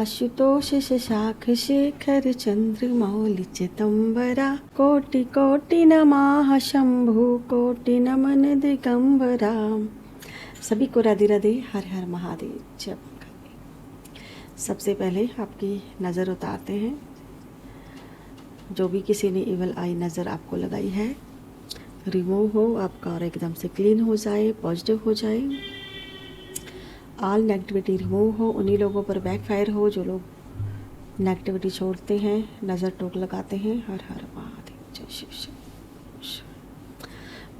आशुतोष शशाख शेखर चंद्रमौलि चिदंबरा कोटि कोटि नमः शंभु कोटि नमन दिगंबरा। सभी को राधे राधे, हर हर महादेव। जय। सबसे पहले आपकी नज़र उतारते हैं। जो भी किसी ने इवल आई नज़र आपको लगाई है, रिमूव हो आपका और एकदम से क्लीन हो जाए, पॉजिटिव हो जाए। ऑल नेगेटिविटी रिमूव हो, उन्हीं लोगों पर बैकफायर हो जो लोग नेगेटिविटी छोड़ते हैं, नज़र टोक लगाते हैं। हर हर महादेव, जय शिव शिव।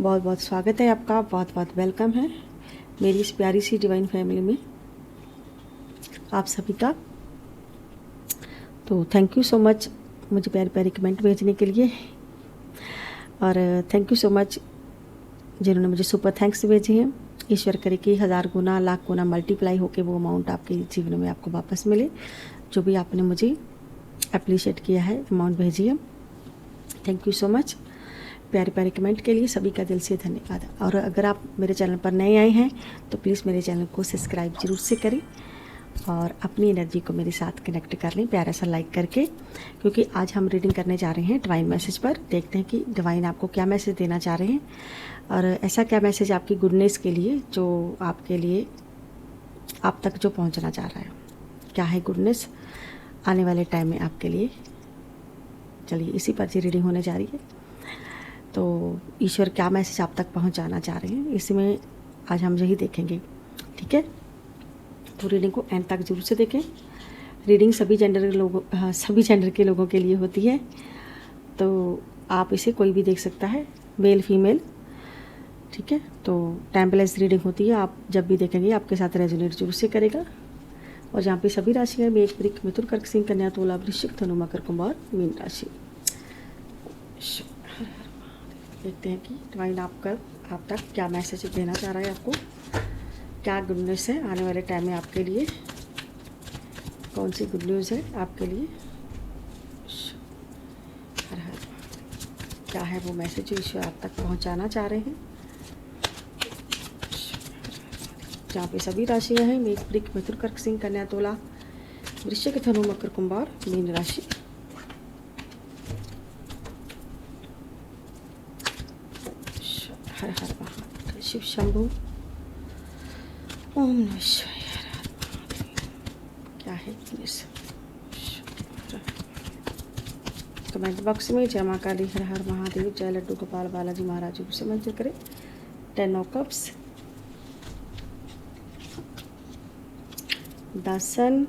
बहुत बहुत स्वागत है आपका, बहुत बहुत वेलकम है मेरी इस प्यारी सी डिवाइन फैमिली में आप सभी का। तो थैंक यू सो मच मुझे प्यारे प्यारे कमेंट भेजने के लिए, और थैंक यू सो मच जिन्होंने मुझे सुपर थैंक्स भेजे हैं। ईश्वर करे कि 1000 गुना लाख गुना मल्टीप्लाई होकर वो अमाउंट आपके जीवन में आपको वापस मिले। जो भी आपने मुझे अप्रिशिएट किया है, अमाउंट भेजिए। थैंक यू सो मच प्यारे प्यारे कमेंट के लिए, सभी का दिल से धन्यवाद। और अगर आप मेरे चैनल पर नए आए हैं तो प्लीज़ मेरे चैनल को सब्सक्राइब जरूर से करें और अपनी एनर्जी को मेरे साथ कनेक्ट कर लें प्यारा सा लाइक करके, क्योंकि आज हम रीडिंग करने जा रहे हैं डिवाइन मैसेज पर। देखते हैं कि डिवाइन आपको क्या मैसेज देना चाह रहे हैं, और ऐसा क्या मैसेज आपकी गुडनेस के लिए जो आपके लिए आप तक जो पहुंचना चाह रहा है। क्या है गुडनेस आने वाले टाइम में आपके लिए। चलिए इसी पर जी रीडिंग होने जा रही है। तो ईश्वर क्या मैसेज आप तक पहुंचाना चाह रहे हैं, इसमें आज हम यही देखेंगे। ठीक है, तो रीडिंग को एंड तक जरूर से देखें। रीडिंग सभी जेंडर के लोगों के लिए होती है, तो आप इसे कोई भी देख सकता है, मेल फीमेल। ठीक है, तो टाइमलेस रीडिंग होती है। आप जब भी देखेंगे आपके साथ रेजोनेट जरूर से करेगा। और जहाँ पे सभी राशियाँ मेष वृश्चिक मिथुन कर्क सिंह कन्या तुला वृश्चिक धनु मकर कुंभ और मीन राशि। देखते हैं कि डिवाइन आप तक क्या मैसेज देना चाह रहा है, आपको क्या गुड न्यूज़ है आने वाले टाइम में आपके लिए। कौन सी गुड न्यूज़ है आपके लिए। हर हर क्या है वो मैसेज जो ईश्वर आप तक पहुंचाना चाह रहे हैं। जहाँ पे सभी राशियां हैं मेष वृश्चिक मिथुन कर्क सिंह कन्या तुला वृश्चिक धनु मकर कुंभ और मीन राशि। हर हर महादेव, शिव शंभु, ओम नमः शिवाय। क्या है कमेंट बॉक्स में जय मां काली, हर हर महादेव, जय लड्डू गोपाल बालाजी महाराज से मंत्र करें। 10 of cups, the sun,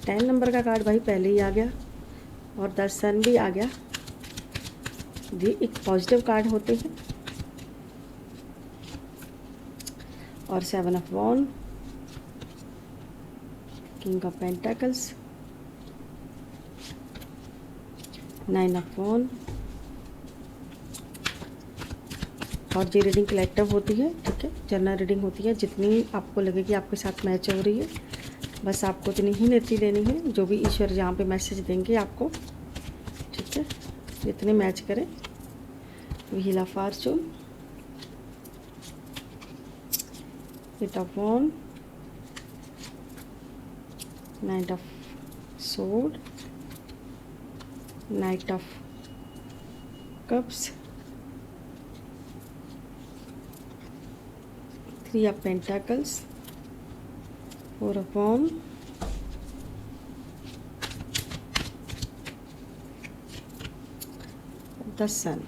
10 number का कार्ड भाई पहले ही आ गया और द सन भी आ गया। ये एक पॉजिटिव कार्ड होते हैं। और 7 of wand, king of pentacles, 9 of wand. और ये रीडिंग कलेक्टिव होती है। ठीक है, जनरल रीडिंग होती है। जितनी आपको लगे कि आपके साथ मैच हो रही है, बस आपको इतनी ही नीति लेनी है। जो भी ईश्वर यहाँ पे मैसेज देंगे आपको, ठीक है, जितने मैच करें। Wheel of fortune, 8 of wand, 9 of sword, knight of cups, 3 of pentacles, 4 of wand, the sun,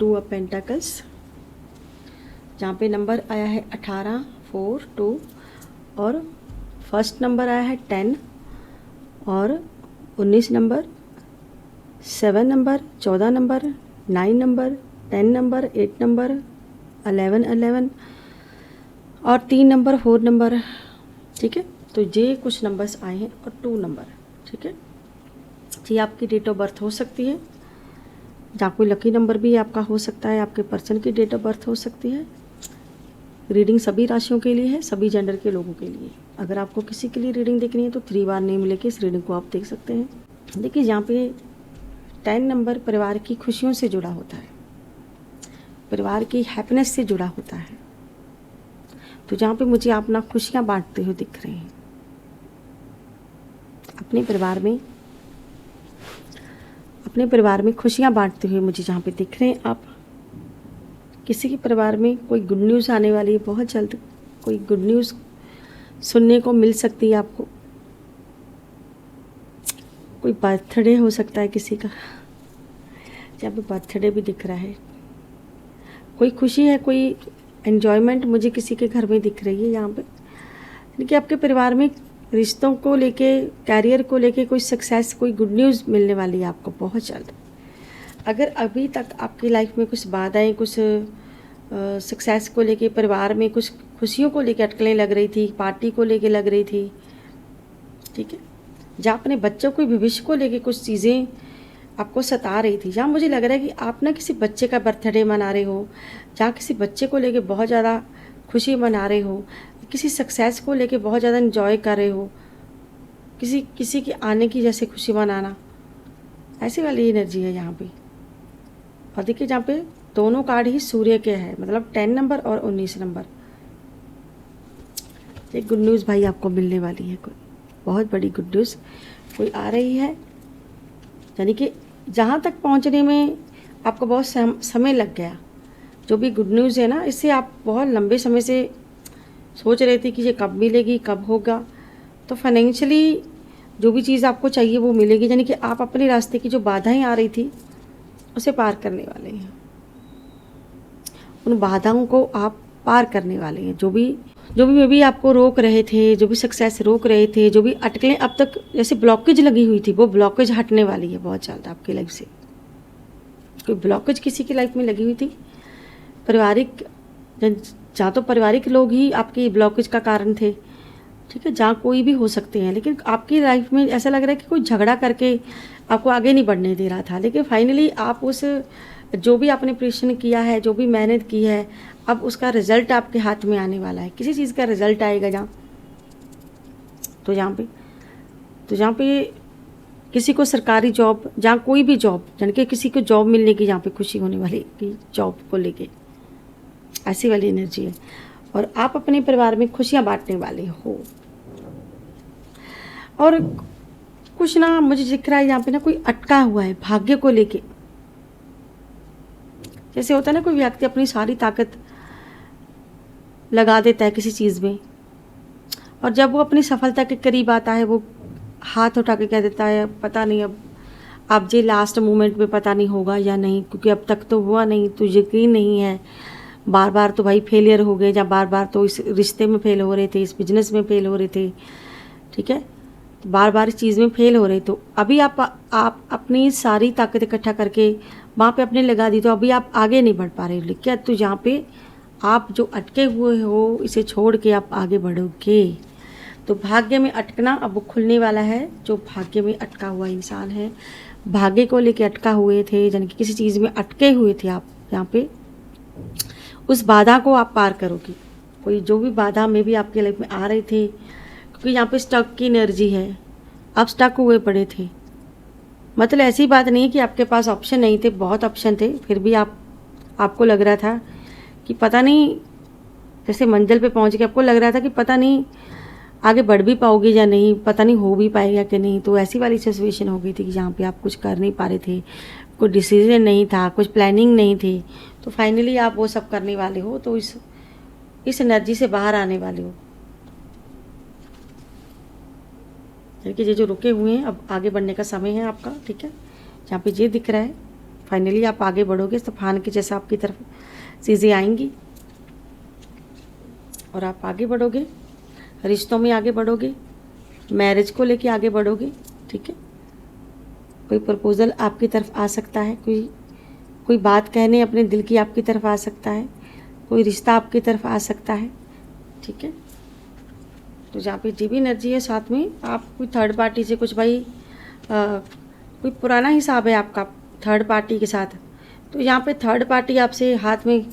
2 of pentacles. जहाँ पे नंबर आया है 18, 4, 2 और फर्स्ट नंबर आया है 10 और 19 number, 7 number, 14 number, 9 number, 10 number, 8 number, 11 और 3 नंबर, 4 नंबर। ठीक है, तो ये कुछ नंबर्स आए हैं और 2 नंबर। ठीक है, ये आपकी डेट ऑफ बर्थ हो सकती है। जहाँ कोई लकी नंबर भी आपका हो सकता है, आपके पर्सन की डेट ऑफ बर्थ हो सकती है। रीडिंग सभी राशियों के लिए है, सभी जेंडर के लोगों के लिए। अगर आपको किसी के लिए रीडिंग देखनी है तो 3 बार नेम लेके इस रीडिंग को आप देख सकते हैं। देखिए यहाँ पे 10 नंबर परिवार की खुशियों से जुड़ा होता है, परिवार की हैप्पीनेस से जुड़ा होता है। तो जहाँ पे मुझे आप ना खुशियाँ बांटते हुए दिख रहे हैं अपने परिवार में खुशियाँ बांटते हुए मुझे जहाँ पे दिख रहे हैं आप। किसी के परिवार में कोई गुड न्यूज़ आने वाली है बहुत जल्द, कोई गुड न्यूज़ सुनने को मिल सकती है आपको। कोई बर्थडे हो सकता है किसी का, जहाँ पे बर्थडे भी दिख रहा है। कोई खुशी है, कोई एन्जॉयमेंट मुझे किसी के घर में दिख रही है यहाँ पे। यानी कि आपके परिवार में रिश्तों को लेके, कैरियर को लेके कोई सक्सेस, कोई गुड न्यूज़ मिलने वाली है आपको बहुत जल्द। अगर अभी तक आपकी लाइफ में कुछ बाधाएं, कुछ सक्सेस को लेके, परिवार में कुछ खुशियों को लेके अटकलें लग रही थी, पार्टी को लेके लग रही थी, ठीक है, जहाँ अपने बच्चों के भविष्य को लेके कुछ चीज़ें आपको सता रही थी, जहाँ मुझे लग रहा है कि आप ना किसी बच्चे का बर्थडे मना रहे हो, जहाँ किसी बच्चे को लेके बहुत ज़्यादा खुशी मना रहे हो, किसी सक्सेस को लेके बहुत ज़्यादा इन्जॉय कर रहे हो, किसी के आने की जैसे खुशी मनाना, ऐसी वाली एनर्जी है यहाँ पे। और देखिए जहाँ पे दोनों कार्ड ही सूर्य के हैं, मतलब 10 नंबर और 19 नंबर। एक गुड न्यूज़ भाई आपको मिलने वाली है, कोई बहुत बड़ी गुड न्यूज़ कोई आ रही है। यानी कि जहाँ तक पहुँचने में आपको बहुत समय लग गया, जो भी गुड न्यूज़ है ना, इससे आप बहुत लंबे समय से सोच रहे थे कि ये कब मिलेगी, कब होगा। तो फाइनेंशियली जो भी चीज़ आपको चाहिए वो मिलेगी। यानी कि आप अपने रास्ते की जो बाधाएं आ रही थी उसे पार करने वाले हैं, उन बाधाओं को आप पार करने वाले हैं। जो भी आपको रोक रहे थे, जो भी सक्सेस रोक रहे थे, जो भी अटकलें अब तक जैसे ब्लॉकेज लगी हुई थी, वो ब्लॉकेज हटने वाली है बहुत जल्द आपकी लाइफ से। कोई ब्लॉकेज किसी की लाइफ में लगी हुई थी, पारिवारिक, जहाँ तो पारिवारिक लोग ही आपकी ब्लॉकेज का कारण थे, ठीक है, जहाँ कोई भी हो सकते हैं, लेकिन आपकी लाइफ में ऐसा लग रहा है कि कोई झगड़ा करके आपको आगे नहीं बढ़ने दे रहा था। लेकिन फाइनली आप उस जो भी आपने परिश्रम किया है, जो भी मेहनत की है, अब उसका रिजल्ट आपके हाथ में आने वाला है। किसी चीज़ का रिजल्ट आएगा जहाँ पे किसी को सरकारी जॉब, जहाँ कोई भी जॉब, यानी कि किसी को जॉब मिलने की जहाँ पे खुशी होने वाली कि जॉब को लेके, ऐसी वाली एनर्जी है। और आप अपने परिवार में खुशियाँ बांटने वाले हो। और कुछ ना मुझे दिख रहा है यहाँ पे ना कोई अटका हुआ है भाग्य को लेके। जैसे होता है ना, कोई व्यक्ति अपनी सारी ताकत लगा देता है किसी चीज़ में, और जब वो अपनी सफलता के करीब आता है वो हाथ उठा के कह देता है पता नहीं अब जे लास्ट मोमेंट में पता नहीं होगा या नहीं, क्योंकि अब तक तो हुआ नहीं, तो यकीन नहीं है, बार बार तो भाई फेलियर हो गए, या बार बार तो इस रिश्ते में फेल हो रहे थे, इस बिजनेस में फेल हो रहे थे, ठीक है, तो बार बार इस चीज़ में फेल हो रहे। तो अभी आप अपनी सारी ताकत इकट्ठा करके वहाँ पे अपने लगा दी, तो अभी आप आगे नहीं बढ़ पा रहे हो। क्या तो जहाँ पे आप जो अटके हुए हो, इसे छोड़ के आप आगे बढ़ोगे, तो भाग्य में अटकना अब वो खुलने वाला है। जो भाग्य में अटका हुआ इंसान है, भाग्य को लेके अटका हुए थे, यानी कि किसी चीज़ में अटके हुए थे आप, यहाँ पे उस बाधा को आप पार करोगे। कोई जो भी बाधा में भी आपके लाइफ में आ रहे थे, क्योंकि यहाँ पे स्टक की एनर्जी है, आप स्टक हुए पड़े थे। मतलब ऐसी बात नहीं है कि आपके पास ऑप्शन नहीं थे, बहुत ऑप्शन थे, फिर भी आपको लग रहा था कि पता नहीं, जैसे मंजिल पे पहुंच के आपको लग रहा था कि पता नहीं आगे बढ़ भी पाओगे या नहीं, पता नहीं हो भी पाएगा कि नहीं। तो ऐसी वाली सिचुएशन हो गई थी कि जहाँ पे आप कुछ कर नहीं पा रहे थे, कोई डिसीजन नहीं था, कुछ प्लानिंग नहीं थी। तो फाइनली आप वो सब करने वाले हो, तो इस एनर्जी से बाहर आने वाले हो। देखिए ये जो रुके हुए हैं, अब आगे बढ़ने का समय है आपका, ठीक है। जहाँ पे ये दिख रहा है, फाइनली आप आगे बढ़ोगे, तूफान के जैसा आपकी तरफ चीज़ें आएंगी और आप आगे बढ़ोगे, रिश्तों में आगे बढ़ोगे, मैरिज को लेके आगे बढ़ोगे, ठीक है। कोई प्रपोजल आपकी तरफ आ सकता है, कोई बात कहने अपने दिल की आपकी तरफ आ सकता है, कोई रिश्ता आपकी तरफ आ सकता है, ठीक है। तो जहाँ पे जीवी एनर्जी है, साथ में आप कोई थर्ड पार्टी से कुछ भाई कोई पुराना हिसाब है आपका थर्ड पार्टी के साथ, तो यहाँ पे थर्ड पार्टी आपसे हाथ में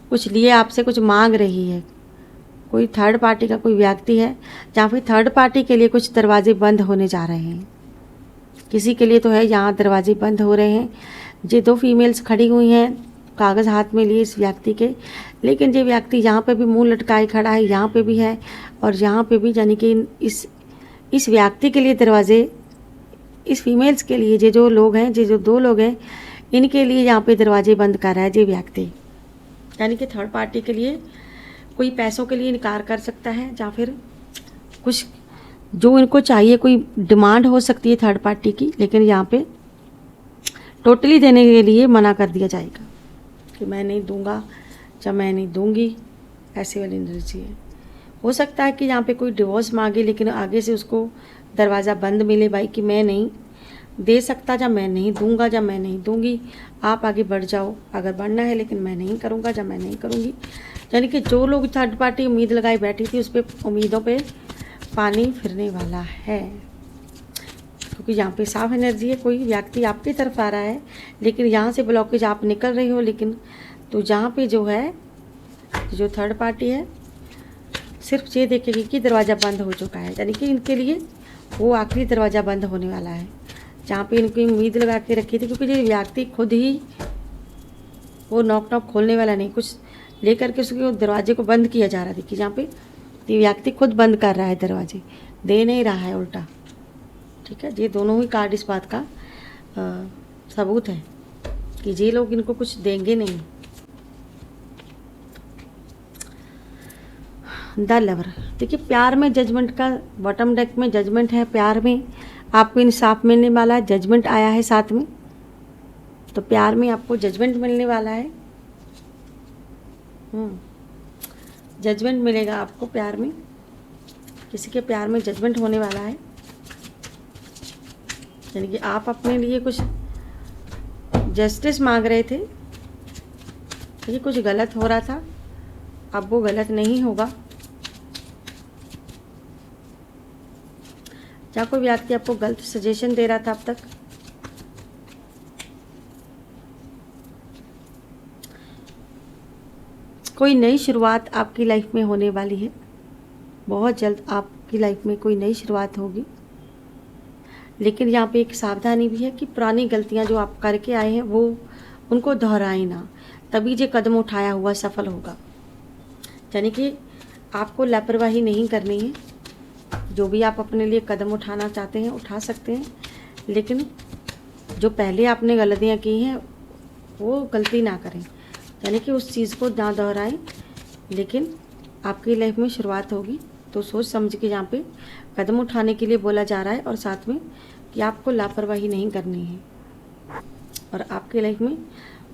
कुछ लिए आपसे कुछ मांग रही है। कोई थर्ड पार्टी का कोई व्यक्ति है जहाँ पे थर्ड पार्टी के लिए कुछ दरवाजे बंद होने जा रहे हैं। किसी के लिए तो है यहाँ दरवाजे बंद हो रहे हैं। ये 2 फीमेल्स खड़ी हुई हैं, कागज़ हाथ में लिए इस व्यक्ति के, लेकिन ये व्यक्ति यहाँ पे भी मुंह लटकाए खड़ा है, यहाँ पे भी है और यहाँ पे भी, यानी कि इस व्यक्ति के लिए दरवाजे, इस फीमेल्स के लिए, ये जो लोग हैं, ये जो 2 लोग हैं, इनके लिए यहाँ पे दरवाजे बंद कर रहा है ये व्यक्ति। यानी कि थर्ड पार्टी के लिए कोई पैसों के लिए इनकार कर सकता है, या फिर कुछ जो इनको चाहिए, कोई डिमांड हो सकती है थर्ड पार्टी की, लेकिन यहाँ पे टोटली देने के लिए मना कर दिया जाएगा कि मैं नहीं दूंगा या मैं नहीं दूंगी, ऐसी वाली एनर्जी है। हो सकता है कि यहाँ पे कोई डिवोर्स मांगे, लेकिन आगे से उसको दरवाज़ा बंद मिले भाई कि मैं नहीं दे सकता, या मैं नहीं दूंगा, या मैं नहीं दूंगी, आप आगे बढ़ जाओ अगर बढ़ना है, लेकिन मैं नहीं करूँगा या मैं नहीं करूँगी। यानी कि जो लोग थर्ड पार्टी उम्मीद लगाए बैठी थी, उस पर उम्मीदों पे पानी फिरने वाला है, क्योंकि यहाँ पे साफ एनर्जी है। कोई व्यक्ति आपकी तरफ आ रहा है, लेकिन यहाँ से ब्लॉकेज आप निकल रही हो, लेकिन तो जहाँ पे जो है, जो थर्ड पार्टी है, सिर्फ ये देखेगी कि दरवाज़ा बंद हो चुका है, यानी कि इनके लिए वो आखिरी दरवाज़ा बंद होने वाला है, जहाँ पे इनकी उम्मीद लगा के रखी थी। क्योंकि ये व्यक्ति खुद ही वो नॉक खोलने वाला नहीं, कुछ लेकर के उसके दरवाजे को बंद किया जा रहा। देखिए यहाँ पे ये व्यक्ति खुद बंद कर रहा है, दरवाजे दे नहीं रहा है, उल्टा। ठीक है, ये दोनों ही कार्ड इस बात का सबूत है कि ये लोग इनको कुछ देंगे नहीं। द लवर, देखिए प्यार में जजमेंट का बॉटम डेक में जजमेंट है। प्यार में आपको इंसाफ मिलने वाला है, जजमेंट आया है साथ में, तो प्यार में आपको जजमेंट मिलने वाला है। जजमेंट मिलेगा आपको प्यार में, किसी के प्यार में जजमेंट होने वाला है। यानी कि आप अपने लिए कुछ जस्टिस मांग रहे थे, ये कुछ गलत हो रहा था, अब वो गलत नहीं होगा। या कोई व्यक्ति आपको गलत सजेशन दे रहा था अब तक, कोई नई शुरुआत आपकी लाइफ में होने वाली है। बहुत जल्द आपकी लाइफ में कोई नई शुरुआत होगी, लेकिन यहाँ पे एक सावधानी भी है कि पुरानी गलतियाँ जो आप करके आए हैं वो उनको दोहराएं ना, तभी ये कदम उठाया हुआ सफल होगा। यानी कि आपको लापरवाही नहीं करनी है। जो भी आप अपने लिए कदम उठाना चाहते हैं उठा सकते हैं, लेकिन जो पहले आपने गलतियाँ की हैं वो गलती ना करें। यानी कि उस चीज़ को ना दोहराएं, लेकिन आपकी लाइफ में शुरुआत होगी तो सोच समझ के यहाँ पे कदम उठाने के लिए बोला जा रहा है, और साथ में कि आपको लापरवाही नहीं करनी है, और आपकी लाइफ में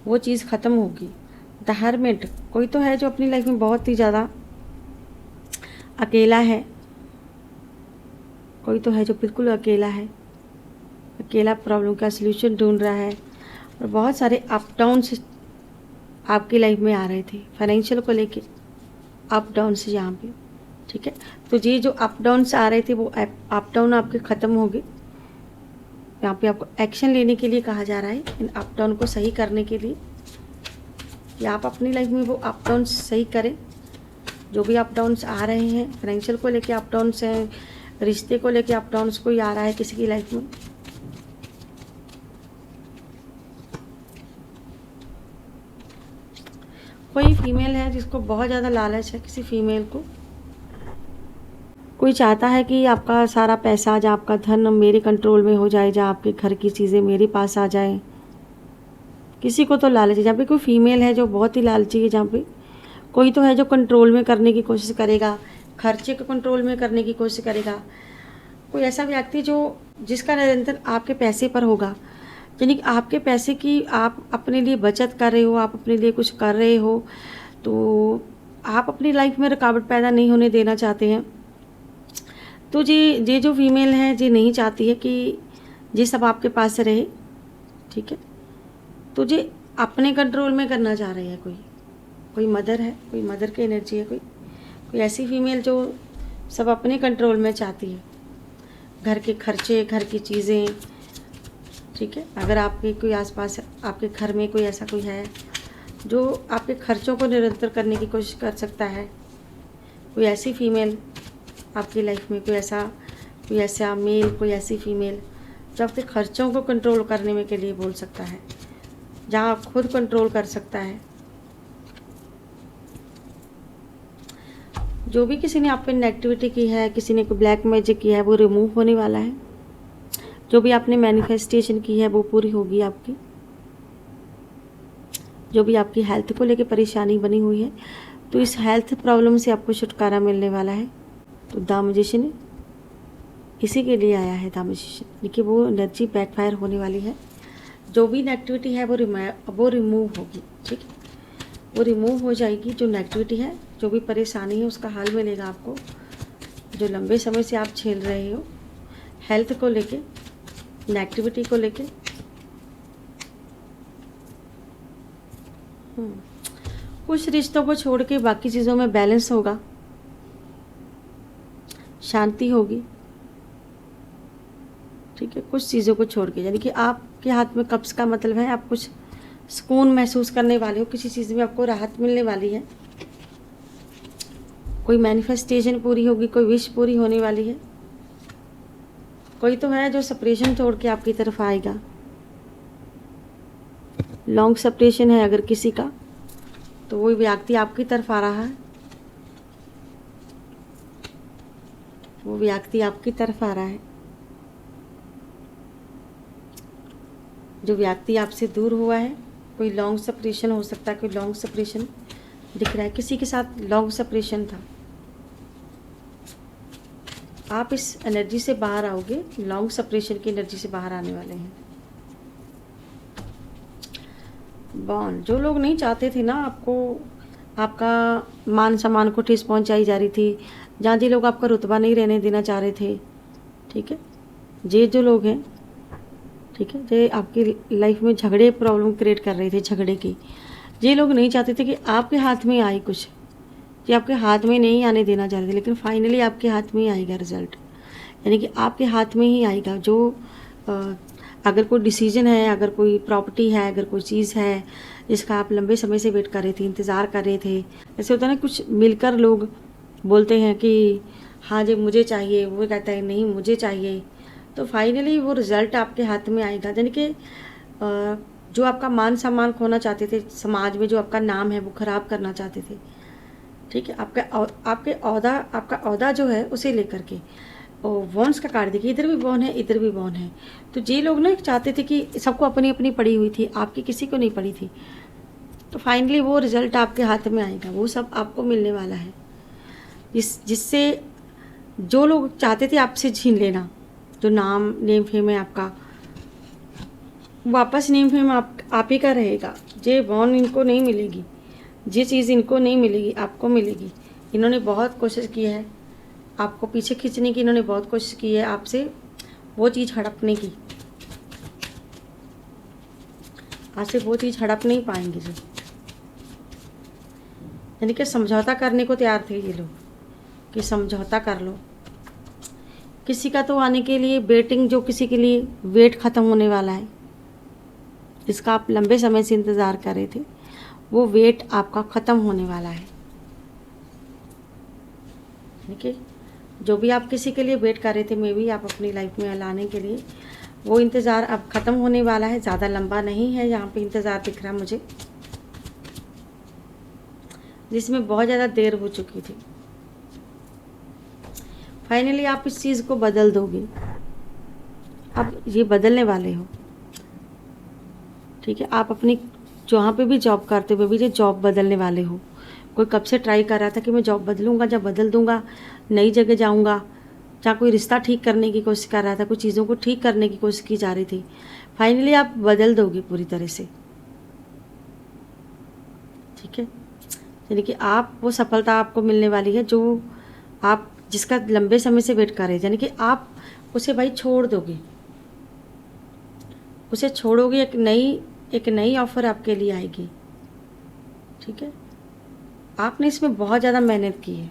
वो चीज़ ख़त्म होगी। द हर्मिट, कोई तो है जो अपनी लाइफ में बहुत ही ज़्यादा अकेला है, कोई तो है जो बिल्कुल अकेला है, अकेला प्रॉब्लम का सलूशन ढूंढ रहा है, और बहुत सारे अप डाउन्स आपकी लाइफ में आ रहे थे फाइनेंशियल को लेके, अप डाउन से यहाँ पे। ठीक है, तो ये जो अप डाउन्स आ रहे थे वो अप डाउन आपके ख़त्म हो गए। यहाँ पे आपको एक्शन लेने के लिए कहा जा रहा है, इन अप डाउन को सही करने के लिए, कि आप अपनी लाइफ में वो अप डाउन सही करें। जो भी अप डाउन्स आ रहे हैं, फाइनेंशियल को लेके अप डाउन्स हैं, रिश्ते को लेके अप डाउन्स कोई आ रहा है किसी की लाइफ में, कोई फीमेल है जिसको बहुत ज़्यादा लालच है, किसी फीमेल को कोई चाहता है कि आपका सारा पैसा या आपका धन मेरे कंट्रोल में हो जाए, या आपके घर की चीज़ें मेरे पास आ जाए। किसी को तो लालच है, जहाँ पे कोई फीमेल है जो बहुत ही लालची है, जहाँ पे कोई तो है जो कंट्रोल में करने की कोशिश करेगा, खर्चे को कंट्रोल में करने की कोशिश करेगा। कोई ऐसा व्यक्ति जो जिसका निरंतर आपके पैसे पर होगा, यानी कि आपके पैसे की आप अपने लिए बचत कर रहे हो, आप अपने लिए कुछ कर रहे हो, तो आप अपनी लाइफ में रुकावट पैदा नहीं होने देना चाहते हैं। तो ये जो फीमेल है ये नहीं चाहती है कि ये सब आपके पास रहे। ठीक है, तो ये अपने कंट्रोल में करना चाह रही है। कोई मदर है, कोई मदर की एनर्जी है, कोई ऐसी फीमेल जो सब अपने कंट्रोल में चाहती है, घर के खर्चे, घर की चीज़ें। ठीक है, अगर आपके कोई आसपास आपके घर में कोई ऐसा कोई है जो आपके खर्चों को निरंतर करने की कोशिश कर सकता है, कोई ऐसी फीमेल आपकी लाइफ में, कोई ऐसा मेल, कोई ऐसी फीमेल जो आपके खर्चों को कंट्रोल करने में के लिए बोल सकता है, जहाँ आप खुद कंट्रोल कर सकता है। जो भी किसी ने आप पे नेगेटिविटी की है, किसी ने कोई ब्लैक मैजिक किया है, वो रिमूव होने वाला है। जो भी आपने मैनिफेस्टेशन की है वो पूरी होगी आपकी। जो भी आपकी हेल्थ को लेके परेशानी बनी हुई है, तो इस हेल्थ प्रॉब्लम से आपको छुटकारा मिलने वाला है। तो द मैजिशियन इसी के लिए आया है, द मैजिशियन। देखिए वो एनर्जी बैकफायर होने वाली है। जो भी नेगेटिविटी है वो रिमूव होगी, ठीक है, वो रिमूव हो जाएगी। जो नेगेटिविटी है, जो भी परेशानी है, उसका हल मिलेगा आपको। जो लंबे समय से आप झेल रहे हो हेल्थ को लेके, नेगेटिविटी को लेके, कुछ रिश्तों को छोड़ के बाकी चीज़ों में बैलेंस होगा, शांति होगी, ठीक है। कुछ चीज़ों को छोड़ के, यानी कि आपके हाथ में कप्स का मतलब है आप कुछ सुकून महसूस करने वाले हो, किसी चीज़ में आपको राहत मिलने वाली है। कोई मैनिफेस्टेशन पूरी होगी, कोई विश पूरी होने वाली है। कोई तो है जो सेपरेशन छोड़ के आपकी तरफ आएगा। लॉन्ग सेपरेशन है अगर किसी का, तो वो व्यक्ति आपकी तरफ आ रहा है, वो व्यक्ति आपकी तरफ आ रहा है। जो व्यक्ति आपसे दूर हुआ है, कोई लॉन्ग सेपरेशन हो सकता है, कोई लॉन्ग सेपरेशन दिख रहा है, किसी के साथ लॉन्ग सेपरेशन था। आप इस एनर्जी से बाहर आओगे, लॉन्ग सेपरेशन की एनर्जी से बाहर आने वाले हैं। बॉन्ड, जो लोग नहीं चाहते थे ना आपको, आपका मान सम्मान को ठेस पहुंचाई जा रही थी, जहाँ जी लोग आपका रुतबा नहीं रहने देना चाह रहे थे, ठीक है, ये जो लोग हैं, ठीक है, जो आपकी लाइफ में झगड़े प्रॉब्लम क्रिएट कर रहे थे, झगड़े की, ये लोग नहीं चाहते थे कि आपके हाथ में आए कुछ, ये आपके हाथ में नहीं आने देना चाह रहे थे, लेकिन फाइनली आपके हाथ में ही आएगा रिजल्ट, यानी कि आपके हाथ में ही आएगा। जो अगर कोई डिसीजन है, अगर कोई प्रॉपर्टी है, अगर कोई चीज़ है जिसका आप लंबे समय से वेट कर रहे थे, इंतज़ार कर रहे थे, ऐसे होता है ना, कुछ मिलकर लोग बोलते हैं कि हाँ जी मुझे चाहिए, वो कहता है नहीं मुझे चाहिए, तो फाइनली वो रिज़ल्ट आपके हाथ में आएगा। यानी कि जो आपका मान सम्मान खोना चाहते थे, समाज में जो आपका नाम है वो ख़राब करना चाहते थे, ठीक है, आपका औहदा जो है उसे लेकर के, और वॉन्स का कार्ड देखिए, इधर भी वॉन है, इधर भी वॉन है। तो ये लोग ना चाहते थे कि सबको अपनी अपनी पड़ी हुई थी, आपकी किसी को नहीं पड़ी थी। तो फाइनली वो रिज़ल्ट आपके हाथ में आएगा, वो सब आपको मिलने वाला है। जिससे जो लोग चाहते थे आपसे छीन लेना, जो नेम फेम है आपका, वापस नेम फेम आप ही का रहेगा। ये वॉन इनको नहीं मिलेगी, ये चीज़ इनको नहीं मिलेगी, आपको मिलेगी। इन्होंने बहुत कोशिश की है आपको पीछे खींचने की, इन्होंने बहुत कोशिश की है आपसे वो चीज़ हड़पने की, आपसे वो चीज़ हड़प नहीं पाएंगे जो, यानी कि समझौता करने को तैयार थे ये लोग कि समझौता कर लो। किसी का तो आने के लिए वेटिंग, जो किसी के लिए वेट ख़त्म होने वाला है, जिसका आप लंबे समय से इंतज़ार कर रहे थे, वो वेट आपका ख़त्म होने वाला है। ठीक है, जो भी आप किसी के लिए वेट कर रहे थे, मे बी आप अपनी लाइफ में लाने के लिए, वो इंतज़ार अब ख़त्म होने वाला है। ज़्यादा लंबा नहीं है, यहाँ पे इंतज़ार दिख रहा है मुझे, जिसमें बहुत ज़्यादा देर हो चुकी थी। फाइनली आप इस चीज़ को बदल दोगे, अब ये बदलने वाले हो, ठीक है। आप अपनी जहाँ पे भी जॉब करते हुए भी ये जॉब बदलने वाले हो। कोई कब से ट्राई कर रहा था कि मैं जॉब बदलूंगा, जब बदल दूंगा नई जगह जाऊंगा, जहाँ कोई रिश्ता ठीक करने की कोशिश कर रहा था, कुछ चीज़ों को ठीक करने की कोशिश की जा रही थी, फाइनली आप बदल दोगे पूरी तरह से, ठीक है। यानी कि आप वो सफलता आपको मिलने वाली है जो आप जिसका लंबे समय से वेट कर रहे थे, यानी कि आप उसे भाई छोड़ दोगे, उसे छोड़ोगे, एक नई ऑफ़र आपके लिए आएगी, ठीक है। आपने इसमें बहुत ज़्यादा मेहनत की है,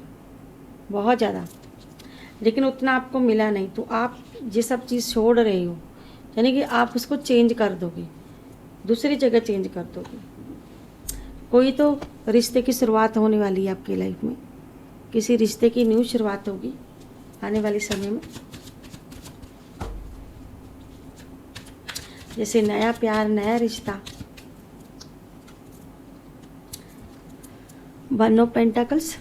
बहुत ज़्यादा, लेकिन उतना आपको मिला नहीं, तो आप ये सब चीज़ छोड़ रहे हो, यानी कि आप उसको चेंज कर दोगे, दूसरी जगह चेंज कर दोगे। कोई तो रिश्ते की शुरुआत होने वाली है आपकी लाइफ में, किसी रिश्ते की न्यू शुरुआत होगी आने वाले समय में, जैसे नया प्यार, नया रिश्ता, वन ऑफ पेंटाकल्स,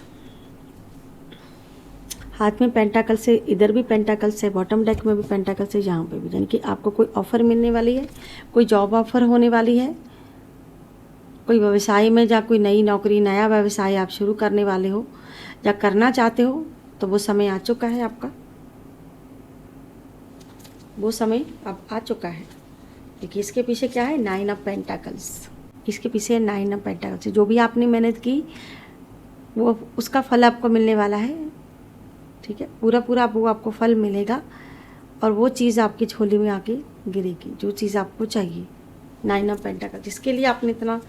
हाथ में पेंटाकल्स है, इधर भी पेंटाकल्स है, बॉटम डेक में भी पेंटाकल्स है, यहाँ पे भी। यानी कि आपको कोई ऑफ़र मिलने वाली है, कोई जॉब ऑफ़र होने वाली है, कोई व्यवसाय में या कोई नई नौकरी, नया व्यवसाय आप शुरू करने वाले हो या करना चाहते हो, तो वो समय आ चुका है आपका, वो समय अब आ चुका है। देखिए इसके पीछे क्या है, 9 ऑफ पेंटाकल्स, इसके पीछे 9 ऑफ पेंटाकल्स। जो भी आपने मेहनत की वो उसका फल आपको मिलने वाला है, ठीक है। पूरा पूरा वो आपको फल मिलेगा और वो चीज़ आपकी झोली में आके गिरेगी, जो चीज़ आपको चाहिए। 9 ऑफ पेंटाकल्स, जिसके लिए आपने इतना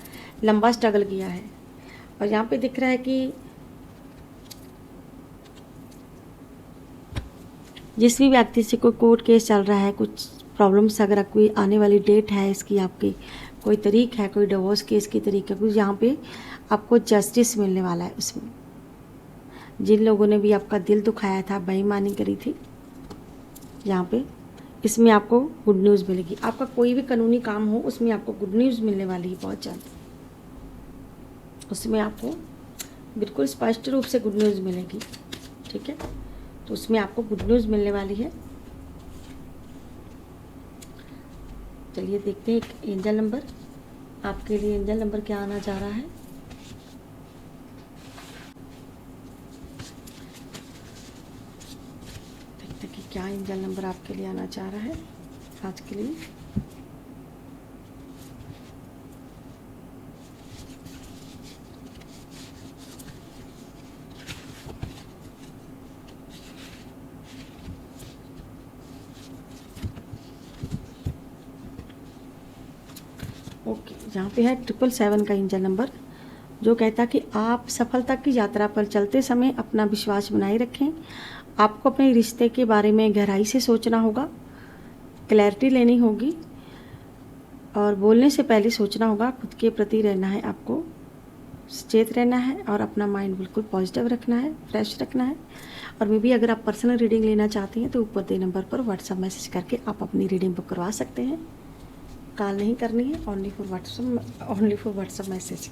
लंबा स्ट्रगल किया है। और यहाँ पे दिख रहा है कि जिस भी व्यक्ति से कोई कोर्ट केस चल रहा है, कुछ प्रॉब्लम्स, अगर कोई आने वाली डेट है इसकी, आपकी कोई तारीख है, कोई डिवोर्स केस की तारीख है, कुछ यहाँ पे आपको जस्टिस मिलने वाला है। उसमें जिन लोगों ने भी आपका दिल दुखाया था, बेईमानी करी थी, यहाँ पे इसमें आपको गुड न्यूज़ मिलेगी। आपका कोई भी कानूनी काम हो उसमें आपको गुड न्यूज़ मिलने वाली है बहुत जल्द। उसमें आपको बिल्कुल स्पष्ट रूप से गुड न्यूज़ मिलेगी, ठीक है। तो उसमें आपको गुड न्यूज़ मिलने वाली है। चलिए देखते हैं एक एंजल नंबर, आपके लिए एंजल नंबर क्या आना जा रहा है। देखते कि क्या एंजल नंबर आपके लिए आना चाह रहा है आज के लिए। ओके, यहाँ पे है 777 का एंजल नंबर, जो कहता है कि आप सफलता की यात्रा पर चलते समय अपना विश्वास बनाए रखें। आपको अपने रिश्ते के बारे में गहराई से सोचना होगा, क्लैरिटी लेनी होगी और बोलने से पहले सोचना होगा। खुद के प्रति रहना है, आपको सचेत रहना है और अपना माइंड बिल्कुल पॉजिटिव रखना है, फ्रेश रखना है। और मे भी अगर आप पर्सनल रीडिंग लेना चाहते हैं तो ऊपर दे नंबर पर व्हाट्सएप मैसेज करके आप अपनी रीडिंग बुक करवा सकते हैं। कॉल नहीं करनी है, ओनली फॉर व्हाट्सएप मैसेज।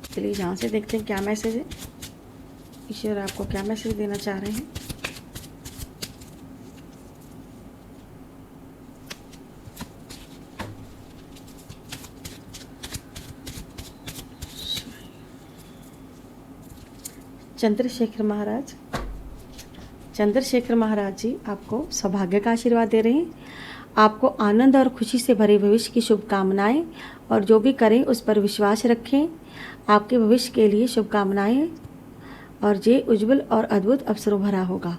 चलिए यहाँ से देखते हैं क्या मैसेज है, ईश्वर आपको क्या मैसेज देना चाह रहे हैं। चंद्रशेखर महाराज जी आपको सौभाग्य का आशीर्वाद दे रहे हैं। आपको आनंद और खुशी से भरे भविष्य की शुभकामनाएं, और जो भी करें उस पर विश्वास रखें। आपके भविष्य के लिए शुभकामनाएं और ये उज्जवल और अद्भुत अवसरों भरा होगा।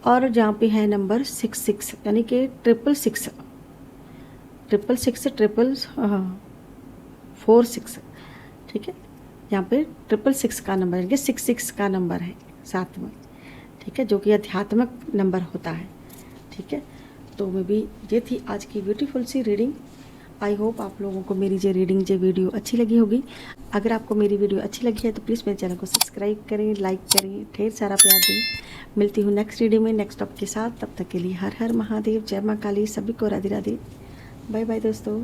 और जहाँ पे है नंबर 66, यानी कि 666 46, ठीक है। यहाँ पे 666 का नंबर, यानी कि 66 का नंबर है साथ में, ठीक है, जो कि आध्यात्मिक नंबर होता है, ठीक है। तो मे भी ये थी आज की ब्यूटीफुल सी रीडिंग। आई होप आप लोगों को मेरी ये वीडियो अच्छी लगी होगी। अगर आपको मेरी वीडियो अच्छी लगी है तो प्लीज़ मेरे चैनल को सब्सक्राइब करें, लाइक करें, ढेर सारा प्यार दें। मिलती हूँ नेक्स्ट वीडियो में नेक्स्ट टॉपिक के साथ। तब तक के लिए हर हर महादेव, जय माँ काली, सभी को राधे राधे, बाय बाय दोस्तों।